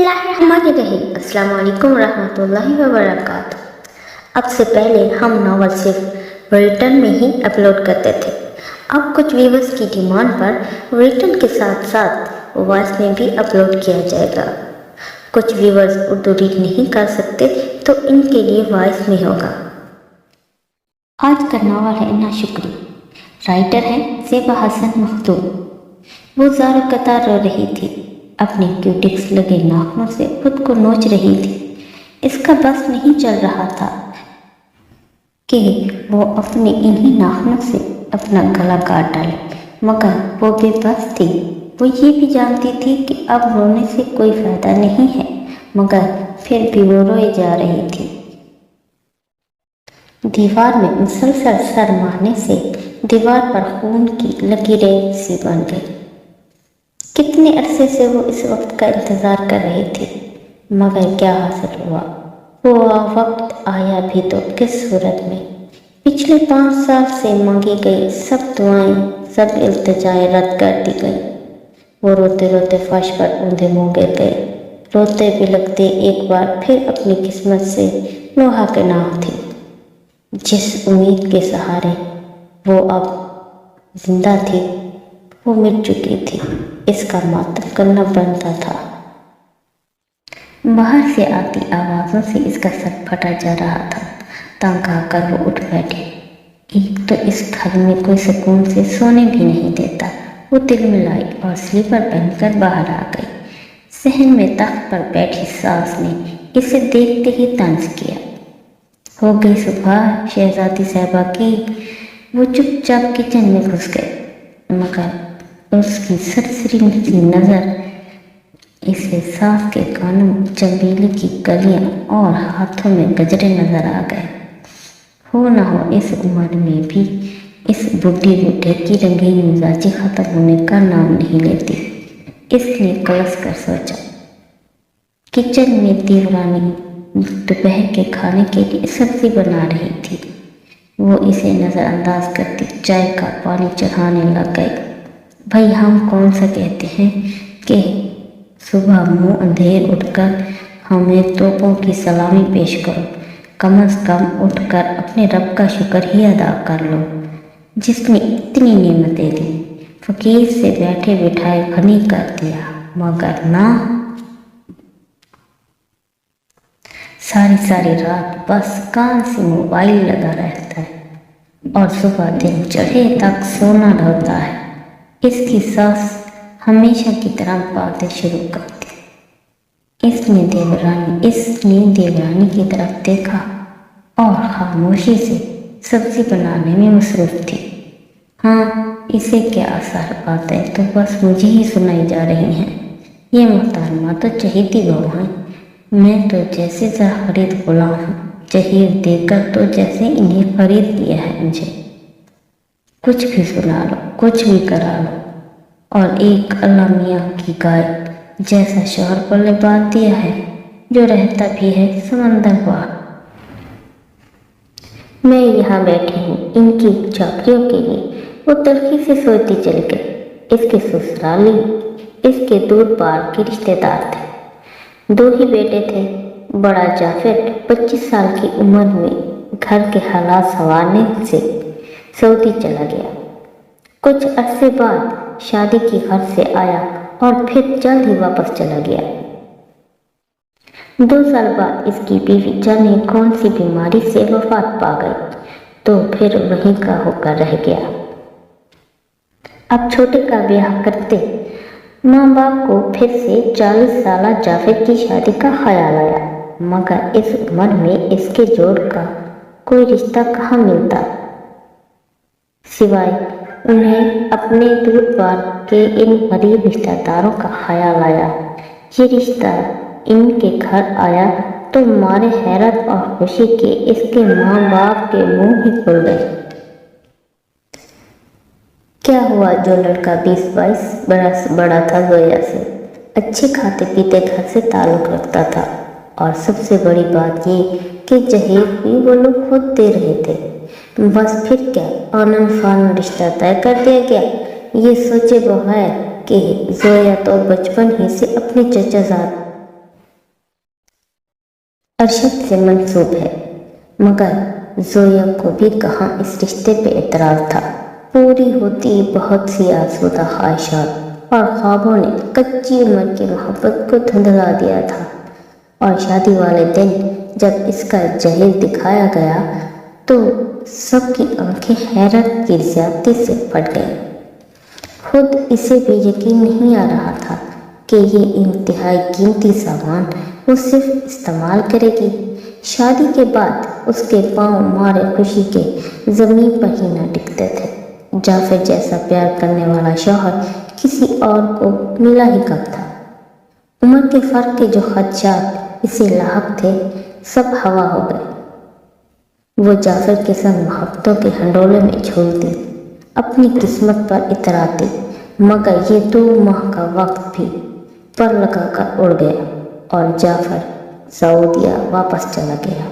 बिस्मिल्लाहिर्रहमानिर्रहीम। अस्सलाम वालेकुम रहमतुल्लाहि व बरकातुहू। अब से पहले हम नॉवल सिर्फ रिटन में ही अपलोड करते थे। अब कुछ व्यूवर्स की डिमांड पर रिटन के साथ साथ वॉइस में भी अपलोड किया जाएगा। कुछ व्यूवर्स उर्दू रीड नहीं कर सकते तो इनके लिए वॉइस में होगा। आज का नॉवल है नाशुक्री। राइटर है ज़ेबा हसन मखदूम। वो ज़ारो कतार रो रही थी, अपने क्यूटिक्स लगे नाखूनों से खुद को नोच रही थी। इसका बस नहीं चल रहा था कि वो अपने इन्हीं नाखूनों से अपना गला काट डाले, मगर वो बेबस थी। वो ये भी जानती थी कि अब रोने से कोई फायदा नहीं है, मगर फिर भी वो रोए जा रही थी। दीवार में मुसलसल सर मारने से दीवार पर खून की लकीरें सी बन गई। कितने अरसे से वो इस वक्त का इंतज़ार कर रही थी, मगर क्या हासिल हुआ? वो वक्त आया भी तो किस सूरत में? पिछले 5 साल से मांगी गई सब दुआएं, सब इल्तिजाएं रद्द कर दी गई। वो रोते रोते फर्श पर ऊंधे मुँह गिर गए। रोते बिलखते एक बार फिर अपनी किस्मत से लोहा के नाव थी। जिस उम्मीद के सहारे वो अब जिंदा थी, वो मिट चुकी थी। इसका मातम करना बनता था। बाहर से आती आवाज़ों से इसका सर फटा जा रहा था। तंग आकर वो उठ बैठी। एक तो इस घर में कोई सुकून से सोने भी नहीं देता। वो दिल मिलाई और स्लीपर पहनकर बाहर आ गई। सहन में तख्त पर बैठी सास ने इसे देखते ही तंज किया। हो गई सुबह शहजादी साहिबा की। वो चुपचाप किचन में घुस गए, मगर उसकी सरसरी नज़र इसे सास के कानों, चमेली की कलियां और हाथों में गजरे नजर आ गए। हो न हो इस उम्र में भी इस बुढ़ी बूढ़े की रंगीन मिजाजी खत्म होने का नाम नहीं लेती। इसने कलस कर सोचा। किचन में देवरानी दोपहर के खाने के लिए सब्जी बना रही थी। वो इसे नज़रअंदाज करती चाय का पानी चढ़ाने लग गई। भाई, हम कौन सा कहते हैं कि सुबह मुंह अंधेर उठकर हमें तोपों की सलामी पेश करो। कम से कम उठकर अपने रब का शुक्र ही अदा कर लो, जिसने इतनी नेमतें दी। फकीर से बैठे बिठाए घनी कर दिया, मगर ना, सारी सारी रात बस कान से मोबाइल लगा रहता है और सुबह दिन चढ़े तक सोना ढलता है। इसकी सास हमेशा की तरह बातें शुरू कर दी। इसने देवरानी की तरफ देखा और खामोशी से सब्जी बनाने में मसरूफ थी। हाँ, इसे क्या असर बातें तो बस मुझे ही सुनाई जा रही हैं। ये मोहतरमा तो चहेती बहू हैं। मैं तो जैसे जरा खरीद गुलाम हूँ। जहीर देकर तो जैसे इन्हें खरीद लिया है मुझे। कुछ भी सुना लो, कुछ भी करा लो, और एक अल्लाह मियाँ की गाय जैसा शोहर पल्ले बांध दिया है, जो रहता भी है समंदर पार। मैं यहाँ बैठी हूँ इनकी चाकरियों के लिए। वो तलखी से सोचती चली गई। इसके ससुराली इसके दूर पार के रिश्तेदार थे। 2 ही बेटे थे। बड़ा जाफर 25 साल की उम्र में घर के हालात संवारने से सऊदी चला गया। कुछ अरसे बाद शादी की घर से आया और फिर जल्द ही वापस चला गया। 2 साल बाद इसकी बीवी जाने कौन सी बीमारी से वफात पा गई, तो फिर वहीं का होकर रह गया। अब छोटे का ब्याह करते माँ बाप को फिर से 40 साल जाफर की शादी का ख्याल आया, मगर इस उम्र में इसके जोड़ का कोई रिश्ता कहाँ मिलता, सिवाय उन्हें अपने दूर पार के इन गरीब रिश्तेदारों का ख्याल आया। ये रिश्ता इनके घर आया तो मारे हैरत और खुशी के इसके माँ बाप के मुंह ही खुल गए। क्या हुआ, जो लड़का 20-22 बरस बड़ा था जोया से, अच्छे खाते पीते घर से ताल्लुक़ रखता था, और सबसे बड़ी बात ये कि जहेज भी वो लोग खुद दे रहे थे। बस फिर क्या, आनन फानन रिश्ता तय कर दिया गया। ये सोचे बगैर कि जोया तो बचपन ही से अपने चचाजाद अरशद से मंसूब है, मगर जोया को भी कहाँ इस रिश्ते पे एतराज़ था। पूरी होती बहुत सी आसूदा ख्वाहिशात और ख्वाबों ने कच्ची उम्र की मोहब्बत को धुंधला दिया था, और शादी वाले दिन जब इसका जहेज दिखाया गया तो सबकी आंखें हैरत की ज्यादती से फट गईं। खुद इसे भी यकीन नहीं आ रहा था कि ये इंतहाई कीमती सामान वो सिर्फ इस्तेमाल करेगी। शादी के बाद उसके पांव मारे खुशी के ज़मीन पर ही न टिकते थे। जाफर जैसा प्यार करने वाला शौहर किसी और को मिला ही कब था। उम्र के फ़र्क के जो खदशात इसे लाहक थे सब हवा हो गए। वो जाफर के संग मोहब्बतों के हंडोले में झूलती, अपनी किस्मत पर इतराती, मगर ये 2 माह का वक्त भी पर लगा कर उड़ गया और जाफर सऊदिया वापस चला गया।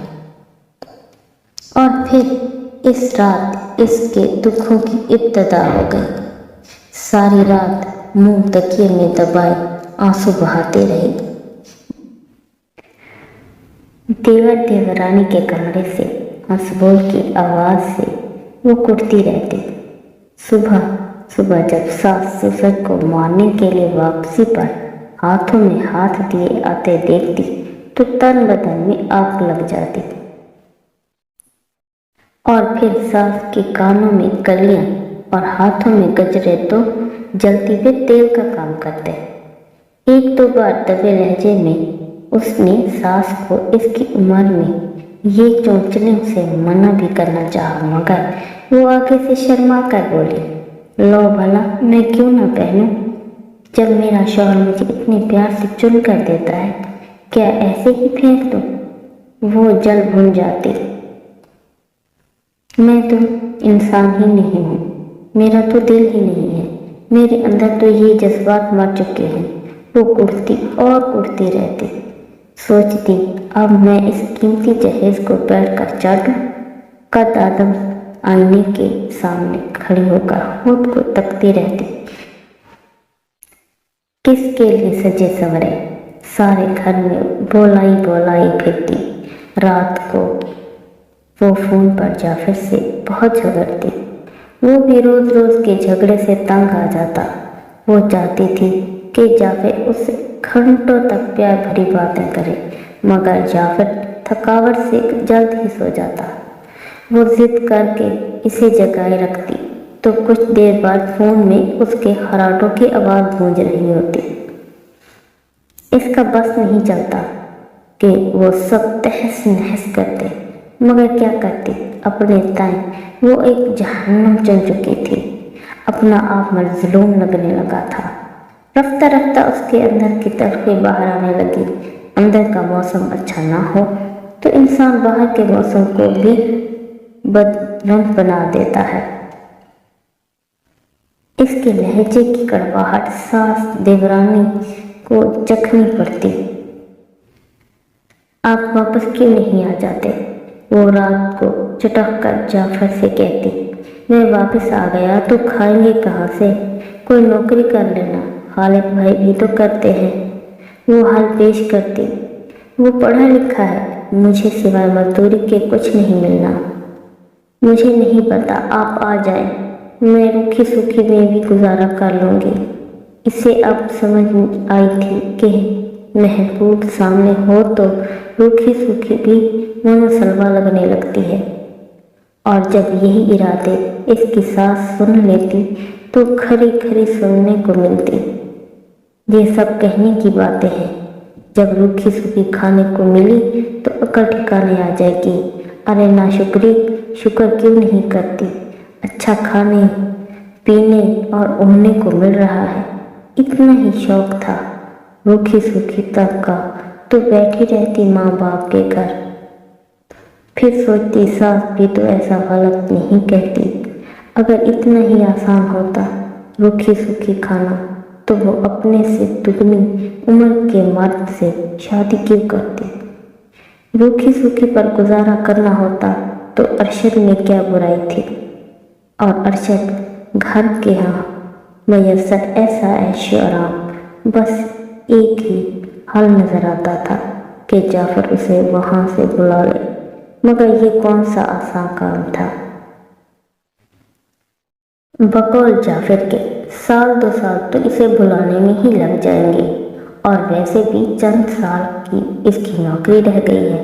और फिर इस रात इसके दुखों की इब्तिदा हो गई। सारी रात मुंह तकिए में दबाए आंसू बहाते रही। देवर देवरानी के कमरे से हंसबोल की आवाज़ से वो कुटती रहती। सुबह सुबह जब सास ससुर को मारने के लिए वापसी पर हाथों में हाथ दिए आते देखती तो तन बदन में आग लग जाती। और फिर सास के कानों में कलियां और हाथों में गजरे तो जलती हुए तेल का काम करते। 1-2 बार दबे लहजे में उसने सास को इसकी उम्र में ये चोंचने से मना भी करना चाहा, मगर वो आगे से शर्मा कर बोली, लो भला मैं क्यों ना पहनूं, जब मेरा शौहर मुझे इतने प्यार से चुन कर देता है, क्या ऐसे ही फेंक दूं? वो जल भुन जाती। मैं तो इंसान ही नहीं हूँ, मेरा तो दिल ही नहीं है, मेरे अंदर तो ये जज्बात मर चुके हैं। वो कुड़ती और कुड़ती रहती। सोचती अब मैं इस कीमती जहेज को बैठ कर चाटूं। कद आदम आईने के सामने खड़ी होकर खुद को तकती रहती। किसके लिए सजे संवरे सारे घर में बोलाई बोलाई फिरती। रात को वो फ़ोन पर जाफर से बहुत झगड़ती। वो भी रोज़ रोज़ के झगड़े से तंग आ जाता। वो चाहती थी कि जाफर उससे घंटों तक प्यार भरी बातें करे, मगर जाफर थकावट से जल्द ही सो जाता। वो जिद करके इसे जगाए रखती तो कुछ देर बाद फ़ोन में उसके खराटों की आवाज़ गूंज रही होती। इसका बस नहीं चलता कि वो सब तहस नहस करते, मगर क्या करती, अपने ताएं वो एक जहन्नम चुन चुकी थी। अपना आप मजलूम लगने लगा था। रफ्ता रफ्ता उसके अंदर की तलखी बाहर आने लगी। अंदर का मौसम अच्छा ना हो तो इंसान बाहर के मौसम को भी बदरंग बना देता है। इसके लहजे की कड़वाहट सास देवरानी को चखनी पड़ती। आप वापस क्यों नहीं आ जाते? वो रात को चटक कर जाफर से कहती, मैं वापस आ गया तो खाएंगे कहाँ से? कोई नौकरी कर लेना, खालिद भाई भी तो करते हैं। वो हाल पेश करती, वो पढ़ा लिखा है, मुझे सिवाय मजदूरी के कुछ नहीं मिलना। मुझे नहीं पता, आप आ जाएं, मैं रूखी सूखी में भी गुजारा कर लूँगी। इसे अब समझ आई थी कि महबूब सामने हो तो रूखी सूखी भी मनोसलवा लगने लगती है, और जब यही इरादे इसकी सास सुन लेती तो खरी खरी सुनने को मिलती। ये सब कहने की बातें हैं, जब रूखी सूखी खाने को मिली तो अकल ठिकाने आ जाएगी। अरे नाशुक्री, शुक्र क्यों नहीं करती? अच्छा खाने पीने और ओढ़ने को मिल रहा है, इतना ही शौक था। रूखी सूखी तक का तो बैठी रहती माँ बाप के घर। फिर सोचती सास भी तो ऐसा गलत नहीं कहती। अगर इतना ही आसान होता रूखी सूखी खाना तो वो अपने से दुगनी उम्र के मर्द से शादी क्यों करती? रूखी सूखी पर गुजारा करना होता तो अरशद में क्या बुराई थी? और अरशद घर के यहाँ मयसर ऐसा ऐशो आराम बस एक ही हाल नजर आता था। کہ جعفر اسے وہاں سے بلا لے، مگر یہ کون سا آسان کام تھا۔ بقول جعفر کے 1-2 سال تو اسے بلانے میں ہی لگ جائیں گے، اور ویسے بھی چند سال کی اس کی نوکری رہ گئی ہے،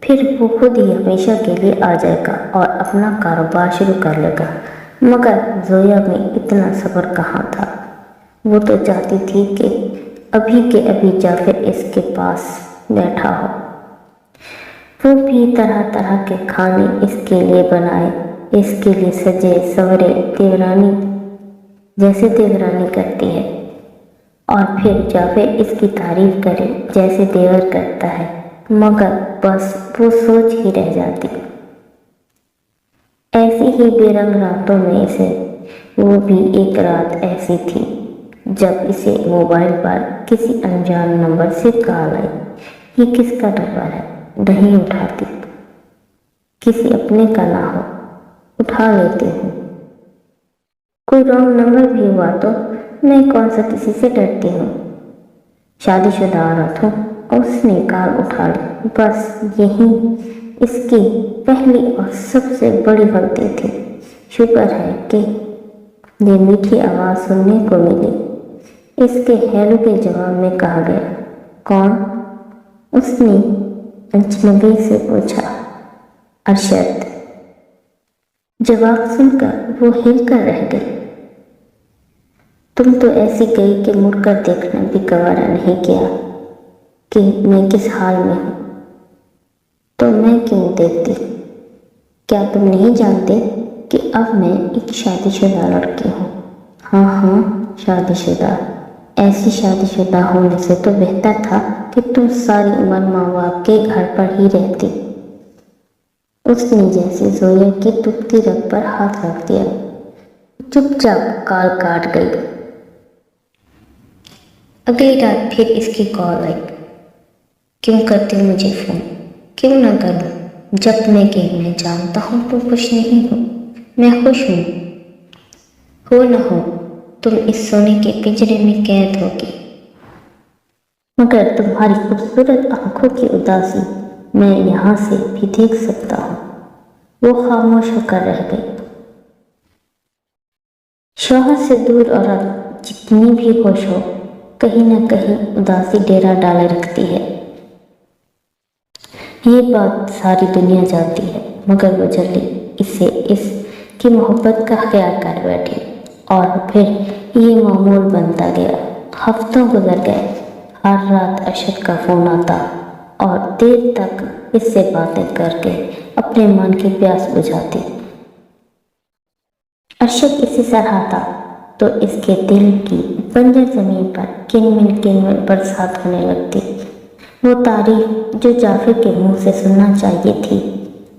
پھر وہ خود ہی ہمیشہ کے لیے آ جائے گا اور اپنا کاروبار شروع کر لے گا۔ مگر زویا میں اتنا صبر کہاں تھا، وہ تو چاہتی تھی کہ ابھی جعفر اس کے پاس بیٹھا ہو، وہ بھی طرح طرح کے کھانے اس کے لیے بنائے، اس کے لیے سجے سورے دیورانی جیسے دیورانی کرتی ہے، اور پھر جعفر اس کی تعریف کرے جیسے دیور کرتا ہے، مگر بس وہ سوچ ہی رہ جاتی۔ ایسی ہی بے رنگ راتوں میں سے وہ بھی ایک رات ایسی تھی جب اسے موبائل پر کسی انجان نمبر سے کال آئی۔ یہ کس کا نمبر ہے؟ نہیں اٹھاتی، کسی اپنے کا نہ ہو، اٹھا لیتی ہوں، کوئی رانگ نمبر بھی ہوا تو؟ میں کون سا کسی سے ڈرتی ہوں، شادی شدہ عورت ہوں۔ اس نے کال اٹھا لی۔ بس یہی اس کی پہلی اور سب سے بڑی غلطی تھی۔ شکر ہے کہ یہ میٹھی آواز سننے کو ملی۔ اس کے ہیلو کے جواب میں کہا گیا، کون؟ اس نے اجنبی سے پوچھا۔ ارشد۔ جواب سن کر وہ ہل کر رہ گئی۔ تم تو ایسی گئی کہ مڑ کر دیکھنا بھی گوارا نہیں کیا کہ میں کس حال میں ہوں۔ تو میں کیوں دیکھتی؟ کیا تم نہیں جانتے کہ اب میں ایک شادی شدہ لڑکی ہوں؟ ہاں شادی شدہ۔ ایسی شادی شدہ ہونے سے تو بہتر تھا کہ تم ساری عمر ماں باپ کے گھر پر ہی رہتی۔ اس نے جیسے زویا کی دبتی رگ پر ہاتھ رکھ دیا، چپ چاپ کال کاٹ گئی۔ اگلی رات پھر اس کی کال آئی۔ کیوں کرتے مجھے فون؟ کیوں نہ کروں؟ جب میں کہ میں جانتا ہوں تم خوش نہیں ہو۔ میں خوش ہوں، ہو نہ ہو تم اس سونے کے پنجرے میں قید ہوگی، مگر تمہاری خوبصورت آنکھوں کی اداسی میں یہاں سے بھی دیکھ سکتا ہوں۔ وہ خاموش ہو کر رہ گئی۔ شوہر سے دور عورت جتنی بھی خوش ہو، کہیں نہ کہیں اداسی ڈیرا ڈالے رکھتی ہے۔ یہ بات ساری دنیا جانتی ہے، مگر وہ جلدی اسے اس کی محبت کا خیال کر بیٹھی، اور پھر یہ معمول بنتا گیا۔ ہفتوں گزر گئے، ہر رات ارشد کا فون آتا اور دیر تک اس سے باتیں کر کے اپنے من کی پیاس بجھاتی۔ ارشد اسے سراہتا تو اس کے دل کی بنجر زمین پر کن برسات ہونے لگتی۔ وہ تعریف جو جعفر کے منہ سے سننا چاہیے تھی،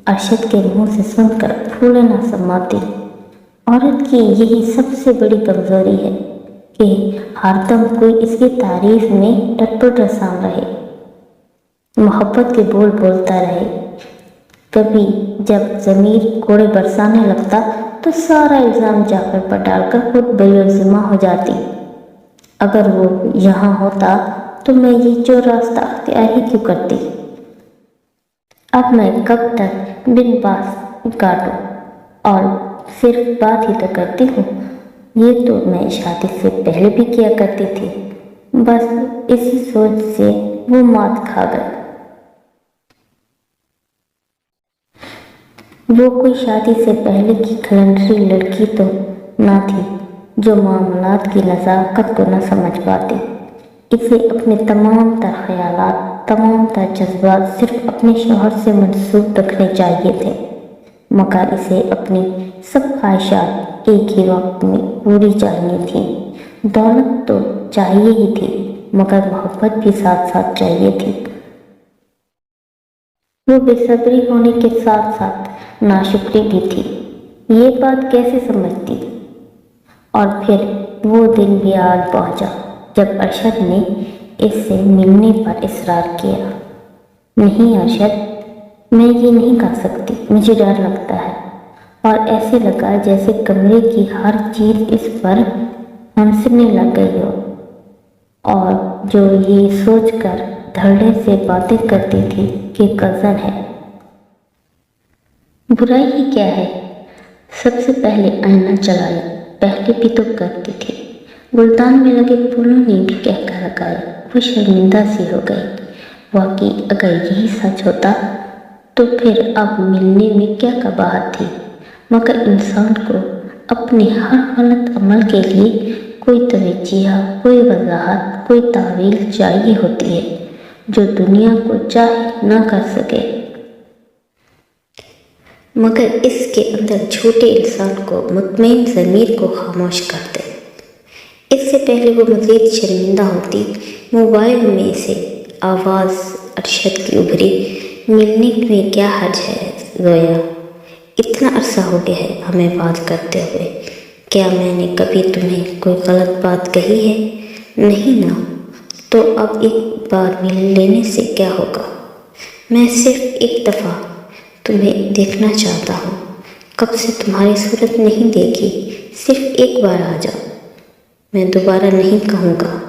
ارشد کے منہ سے سن کر پھولے نہ سماتی۔ عورت کی یہی سب سے بڑی کمزوری ہے کہ ہر دم کوئی اس کی تعریف میں ٹٹپٹ رسان رہے، محبت کے بول بولتا رہے۔ کبھی جب ضمیر کوڑے برسانے لگتا تو سارا الزام جعفر پر ڈال کر خود بےلزمہ ہو جاتی۔ اگر وہ یہاں ہوتا تو میں یہ جو راستہ اختیار ہی کیوں کرتی؟ اب میں کب تک بن باس کاٹوں، اور صرف بات ہی تو کرتی ہوں، یہ تو میں شادی سے پہلے بھی کیا کرتی تھی۔ بس اسی سوچ سے وہ مات کھا گئی۔ وہ کوئی شادی سے پہلے کی کلنڈری لڑکی تو نہ تھی جو معاملات کی نزاکت کو نہ سمجھ پاتی۔ اسے اپنے تمام تر خیالات، تمام تر جذبات صرف اپنے شوہر سے منسوب رکھنے چاہیے تھے، مگر اسے اپنی سب خواہشات ایک ہی وقت میں پوری چاہیے تھیں۔ دولت تو چاہیے ہی تھی، مگر محبت بھی ساتھ ساتھ چاہیے تھی۔ وہ بے صبری ہونے کے ساتھ ساتھ ناشکری بھی تھی۔ یہ بات کیسے سمجھتی؟ اور پھر وہ دن بھی آ پہنچا جب ارشد نے اس سے ملنے پر اصرار کیا۔ نہیں ارشد، میں یہ نہیں کر سکتی، مجھے ڈر لگتا ہے۔ اور ایسے لگا جیسے کمرے کی ہر چیز اس پر ہنسنے لگ گئی ہو، اور جو یہ سوچ کر धड़ल्ले से बातें करती थी कि कज़न है। बुराई ही क्या है? सबसे पहले आईना चलाया, पहले भी तो करती थी। गुलदान में लगे फूलों ने भी कहकर लगाया। वो शर्मिंदा सी हो गई। वाकई अगर यही सच होता तो फिर अब मिलने में क्या कबाहत थी, मगर इंसान को अपने हर गलत अमल के लिए कोई तवज्जो, कोई वजाहत, कोई तावील चाहिए होती है जो दुनिया को चाहे ना कर सके। मगर इसके अंदर छोटे इंसान को, मुतमईन ज़मीर को खामोश कर दे। इससे पहले वो मज़ीद शर्मिंदा होती, मोबाइल में से आवाज़ अरशद की उभरी, मिलने में क्या हर्ज है ज़ोया? इतना अरसा हो गया है हमें बात करते हुए, क्या मैंने कभी तुम्हें कोई गलत बात कही है? नहीं ना, तो अब एक बार मिल लेने से क्या होगा? मैं सिर्फ एक दफ़ा तुम्हें देखना चाहता हूँ। कब से तुम्हारी सूरत नहीं देखी, सिर्फ एक बार आ जाओ। मैं दोबारा नहीं कहूँगा।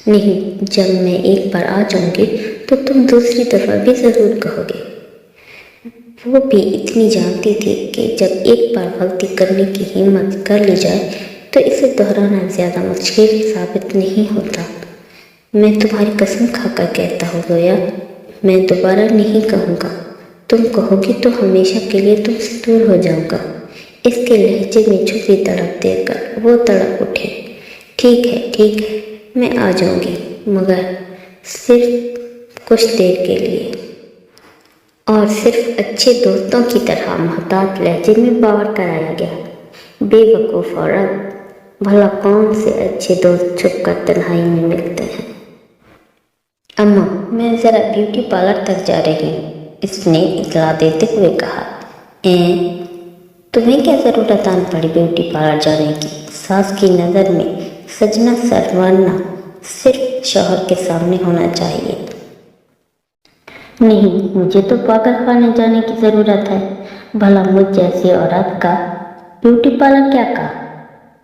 नहीं, जब मैं एक बार आ जाऊँगी तो तुम दूसरी दफ़ा भी ज़रूर कहोगे। वो भी इतनी जानती थी कि जब एक बार गलती करने की हिम्मत कर ली जाए तो इसे दोहराना ज़्यादा मुश्किल साबित नहीं होता। मैं तुम्हारी कसम खाकर कहता हूँ ज़ोया, मैं दोबारा नहीं कहूँगा। तुम कहोगी तो हमेशा के लिए तुमसे दूर हो जाऊँगा। इसके लहजे में छुपी तड़प देखकर वो तड़प उठे। ठीक है, मैं आ जाऊँगी, मगर सिर्फ कुछ देर के लिए, और सिर्फ अच्छे दोस्तों की तरह मोहतात लहजे में बावर कराया गया। बेवकूफ़ औरत, भला कौन से अच्छे दोस्त छुपकर तन्हाई में मिलते हैं? अम्मा, मैं ज़रा ब्यूटी पार्लर तक जा रही हूँ, इसने इतला देते हुए कहा। तुम्हें क्या ज़रूरत आन पड़ी ब्यूटी पार्लर जाने की? सास की नज़र में सजना सरवरना सिर्फ शौहर के सामने होना चाहिए। नहीं, मुझे तो पागल खाने जाने की ज़रूरत है। भला मुझ जैसी औरत का ब्यूटी पार्लर क्या कहा?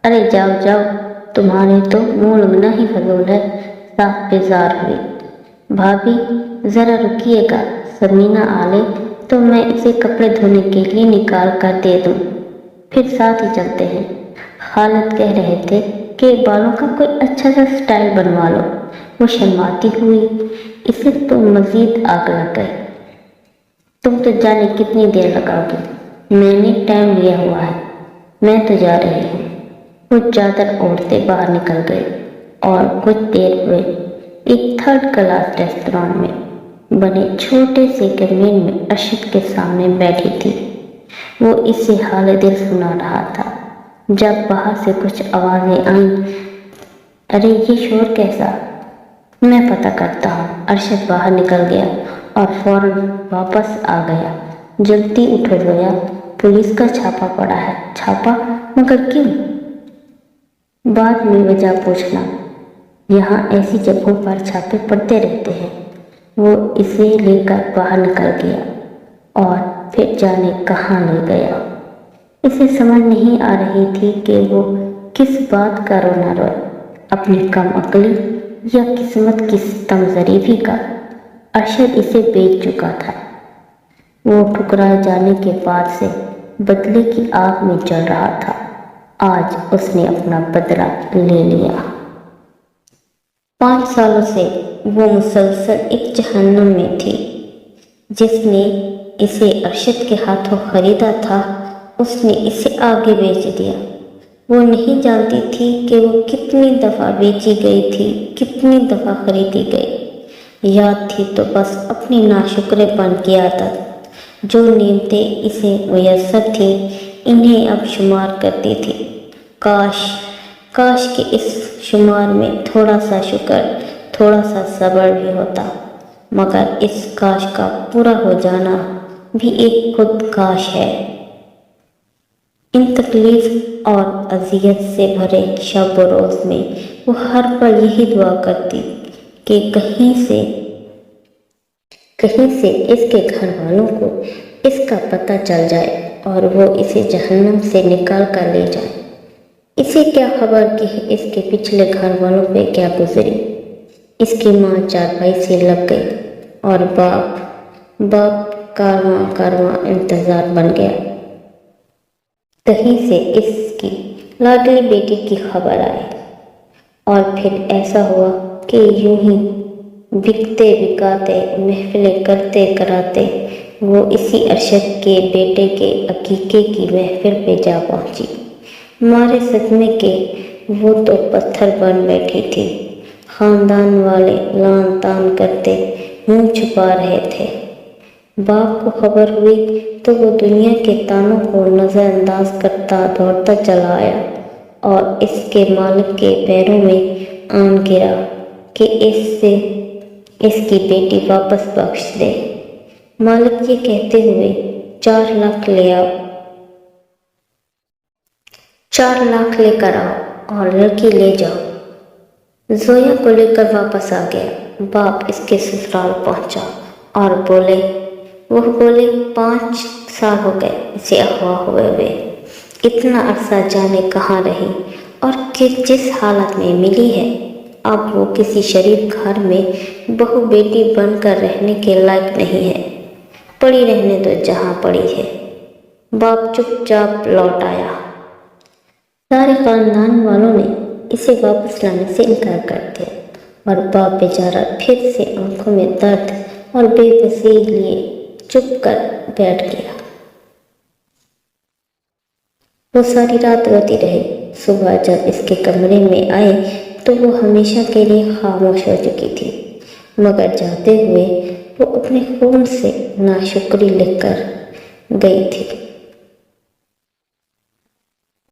अरे जाओ, तुम्हारे तो मुँह लगना ही फजूल है। साफ बेजार हुई। भाभी ज़रा रुकिएगा, समीना आले तो मैं इसे कपड़े धोने के लिए निकाल कर दे दूँ, फिर साथ ही चलते हैं। खालिद कह रहे थे कि बालों का कोई अच्छा सा स्टाइल बनवा लो। वो शर्माती हुई इसे तो मज़ीद आग लग गई। तुम तो जाने कितनी देर लगाओगी, मैंने टाइम लिया हुआ है, मैं तो जा रही हूँ। वो चादर ओढ़ते बाहर निकल गई और कुछ देर हुए एक थर्ड क्लास रेस्टोरेंट में बने छोटे से कमरे में अरशद के सामने बैठी थी। वो इसे हाल दिल सुना रहा था जब बाहर से कुछ आवाज़ें आईं। अरे ये शोर कैसा? मैं पता करता हूँ। अरशद बाहर निकल गया और फौरन वापस आ गया। जल्दी उठो ज़ोया, पुलिस का छापा पड़ा है। छापा? मगर क्यों? बाद में वजह पूछना, यहाँ ऐसी जगहों पर छापे पड़ते रहते हैं। वो इसे लेकर बाहर निकल गया और फिर जाने कहाँ ले गया। इसे समझ नहीं आ रही थी कि वो किस बात का रोना रोए, अपनी कम अक्ली या किस्मत की सितमज़रीफ़ी का। अरशद इसे बेच चुका था। वो ठुकराए जाने के बाद से बदले की आग में जल रहा था। आज उसने अपना बदला ले लिया। 5 सालों से वो मुसलसल एक जहन्नुम में थी। जिसने इसे अरशद के हाथों खरीदा था उसने इसे आगे बेच दिया। वो नहीं जानती थी कि वो कितनी दफ़ा बेची गई थी, कितनी दफ़ा खरीदी गई। याद थी तो बस अपनी नाशुक्रेपन की आदत। जो नेमतें इसे मुयस्सर थी इन्हें अब शुमार करती थी। काश कि इस शुमार में थोड़ा सा शुक्र, थोड़ा सा सब्र भी होता, मगर इस काश का पूरा हो जाना भी एक खुद काश है। इन तकलीफ और अजियत से भरे शब व रोज़ में वो हर पल यही दुआ करती कि कहीं से इसके घर वालों को इसका पता चल जाए और वो इसे जहन्नुम से निकाल कर ले जाए। इसे क्या खबर कि इसके पिछले घर वालों पे क्या गुजरी। اس کی ماں چارپائی سے لگ گئی اور باپ کارواں انتظار بن گیا۔ کہیں سے اس کی لاڈلی بیٹی کی خبر آئی اور پھر ایسا ہوا کہ یوں ہی بکتے بکاتے محفلیں کرتے کراتے وہ اسی ارشد کے بیٹے کے عقیقے کی محفل پہ جا پہنچی۔ مارے صدمے کے وہ تو پتھر بن بیٹھی تھی، خاندان والے لان تان کرتے منہ چھپا رہے تھے۔ باپ کو خبر ہوئی تو وہ دنیا کے تانوں کو نظر انداز کرتا دوڑتا چلا آیا اور اس کے مالک کے پیروں میں آن گرا کہ اس کی بیٹی واپس بخش دے۔ مالک یہ کہتے ہوئے 4 لاکھ لے آؤ، 4 لاکھ لے کر آؤ اور لڑکی لے جاؤ۔ زویا کو لے کر واپس آ گیا۔ باپ اس کے سسرال پہنچا اور وہ بولے 5 سال ہو گئے اسے اغوا ہوئے، اتنا عرصہ جانے کہاں رہی اور جس حالت میں ملی ہے، اب وہ کسی شریف گھر میں بہو بیٹی بن کر رہنے کے لائق نہیں ہے، پڑی رہنے دو جہاں پڑی ہے۔ باپ چپ چاپ لوٹ آیا۔ سارے خاندان والوں نے اسے واپس لانے سے انکار کر دیا اور باپ بیچارہ پھر سے آنکھوں میں درد اور بے بسی لیے چپ کر بیٹھ گیا۔ وہ ساری رات روتی رہی۔ صبح جب اس کے کمرے میں آئے تو وہ ہمیشہ کے لیے خاموش ہو چکی تھی، مگر جاتے ہوئے وہ اپنے خون سے ناشکری لکھ کر گئی تھی۔